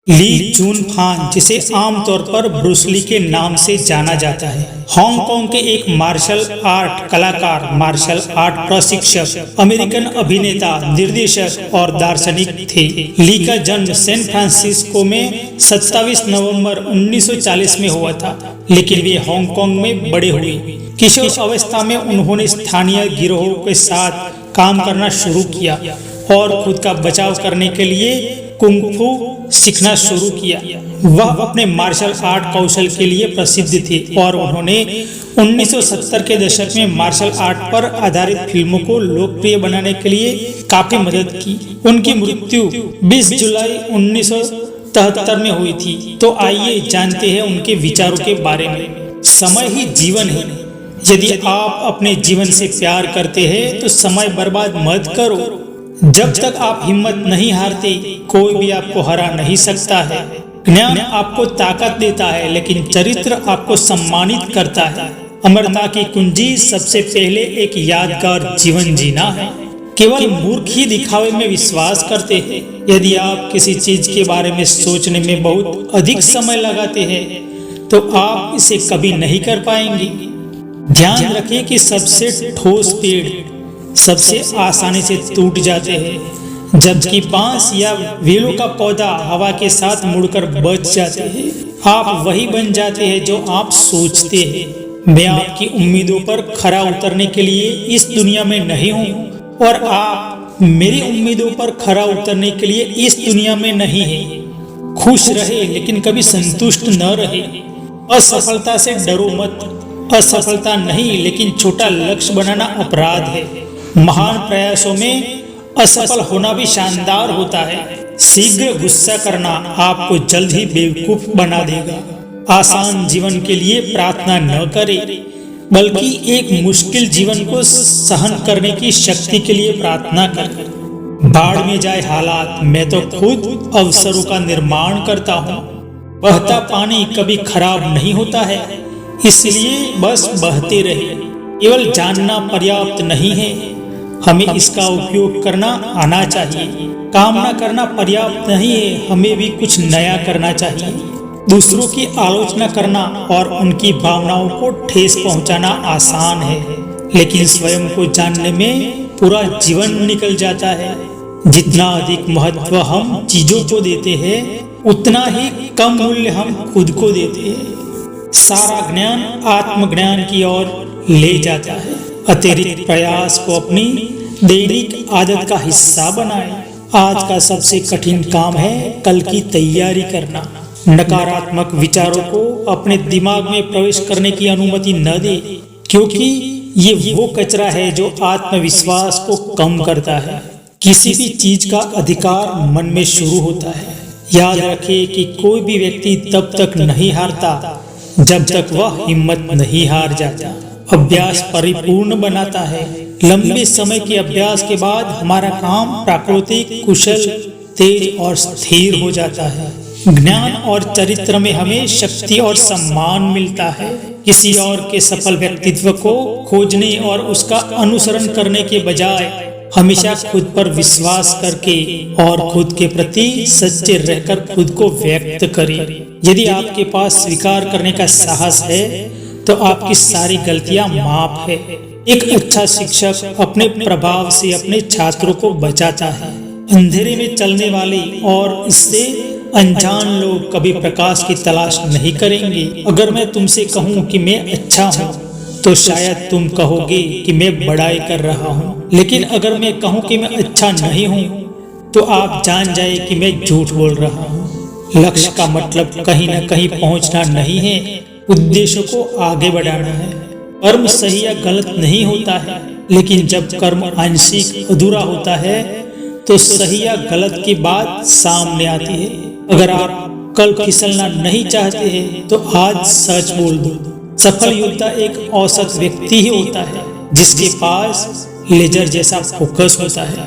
ली जून फान, जिसे आमतौर पर ब्रूस ली के नाम से जाना जाता है, हांगकांग के एक मार्शल आर्ट कलाकार, मार्शल आर्ट प्रशिक्षक, अमेरिकन अभिनेता, निर्देशक और दार्शनिक थे। ली का जन्म सैन फ्रांसिस्को में 27 नवंबर 1940 में हुआ था, लेकिन वे हांगकांग में बड़े हुए। किशोर अवस्था में उन्होंने स्थानीय गिरोहों के साथ काम करना शुरू किया और खुद का बचाव करने के लिए कुंग-फू सीखना शुरू किया। वह अपने मार्शल आर्ट कौशल के लिए प्रसिद्ध थे और उन्होंने 1970 के दशक में मार्शल आर्ट पर आधारित फिल्मों को लोकप्रिय बनाने के लिए काफी मदद की। उनकी मृत्यु 20 जुलाई 1973 में हुई थी। तो आइए जानते हैं उनके विचारों के बारे में। समय ही जीवन है। यदि आप अपने जीवन से प्यार करते हैं तो समय बर्बाद मत करो। जब तक आप हिम्मत नहीं हारते, कोई भी आपको हरा नहीं सकता है। ज्ञान आपको ताकत देता है, लेकिन चरित्र आपको सम्मानित करता है। अमरता की कुंजी सबसे पहले एक यादगार जीवन जीना है। केवल मूर्ख ही दिखावे में विश्वास करते हैं। यदि आप किसी चीज के बारे में सोचने में बहुत अधिक समय लगाते हैं तो आप इसे कभी नहीं कर पाएंगे। ध्यान रखें कि सबसे ठोस पेड़ सबसे आसानी से टूट जाते हैं, जबकि बांस या वेलों का पौधा हवा के साथ मुड़कर बच जाते हैं। आप वही बन जाते हैं जो आप सोचते हैं। मैं आपकी उम्मीदों पर खरा उतरने के लिए इस दुनिया में नहीं हूँ और आप मेरी उम्मीदों पर खरा उतरने के लिए इस दुनिया में नहीं हैं। खुश रहे, लेकिन कभी संतुष्ट न रहे। असफलता से डरो मत। असफलता नहीं, लेकिन छोटा लक्ष्य बनाना अपराध है। महान प्रयासों में असफल होना भी शानदार होता है। शीघ्र गुस्सा करना आपको जल्द ही बेवकूफ बना देगा। आसान जीवन के लिए प्रार्थना न करें, बल्कि एक मुश्किल जीवन को सहन करने की शक्ति के लिए प्रार्थना करें। बाढ़ में जाए हालात, मैं तो खुद अवसरों का निर्माण करता हूँ। बहता पानी कभी खराब नहीं होता है, इसलिए बस बहते रहे। केवल जानना पर्याप्त नहीं है, हमें इसका उपयोग करना आना चाहिए। कामना करना पर्याप्त नहीं है, हमें भी कुछ नया करना चाहिए। दूसरों की आलोचना करना और उनकी भावनाओं को ठेस पहुंचाना आसान है, लेकिन स्वयं को जानने में पूरा जीवन निकल जाता है। जितना अधिक महत्व हम चीजों को देते हैं, उतना ही कम मूल्य हम खुद को देते हैं। सारा ज्ञान आत्मज्ञान की ओर ले जाता है। अतिरिक्त प्रयास को अपनी दैनिक आदत का हिस्सा बनाएं। आज का सबसे कठिन काम है कल की तैयारी करना। नकारात्मक विचारों को अपने दिमाग में प्रवेश करने की अनुमति न दें, क्योंकि ये वो कचरा है जो आत्मविश्वास को कम करता है। किसी भी चीज का अधिकार मन में शुरू होता है। याद रखें कि कोई भी व्यक्ति तब तक नहीं हारता जब तक वह हिम्मत नहीं हार जाता। अभ्यास परिपूर्ण बनाता है। लंबे समय के अभ्यास के बाद हमारा काम प्राकृतिक, कुशल, तेज और स्थिर हो जाता है। ज्ञान और चरित्र में हमें शक्ति और सम्मान मिलता है। किसी और के सफल व्यक्तित्व को खोजने और उसका अनुसरण करने के बजाय हमेशा खुद पर विश्वास करके और खुद के प्रति सच्चे रहकर खुद को व्यक्त करें। यदि आपके पास स्वीकार करने का साहस है तो आपकी सारी गलतियां माफ है। एक अच्छा शिक्षक अपने प्रभाव से अपने छात्रों को बचाता है। अंधेरे में चलने वाले और इससे अनजान लोग कभी प्रकाश की तलाश नहीं करेंगे। अगर मैं तुमसे कहूँ कि मैं अच्छा हूँ, तो शायद तुम कहोगे कि मैं बड़ाई कर रहा हूँ। लेकिन अगर मैं कहूँ कि मैं अच्छा नहीं हूँ, तो आप जान जाए कि मैं झूठ बोल रहा हूँ। लक्ष्य का मतलब कहीं न कहीं पहुँचना नहीं है, उद्देश्य को आगे बढ़ाना है। कर्म सही या गलत नहीं होता है, लेकिन जब कर्म आंशिक अधूरा होता है तो सही या गलत की बात सामने आती है। अगर आप कल फिसलना नहीं चाहते हैं तो आज सच बोल दो। सफल योद्धा एक औसत व्यक्ति ही होता है जिसके पास लेजर जैसा फोकस होता है।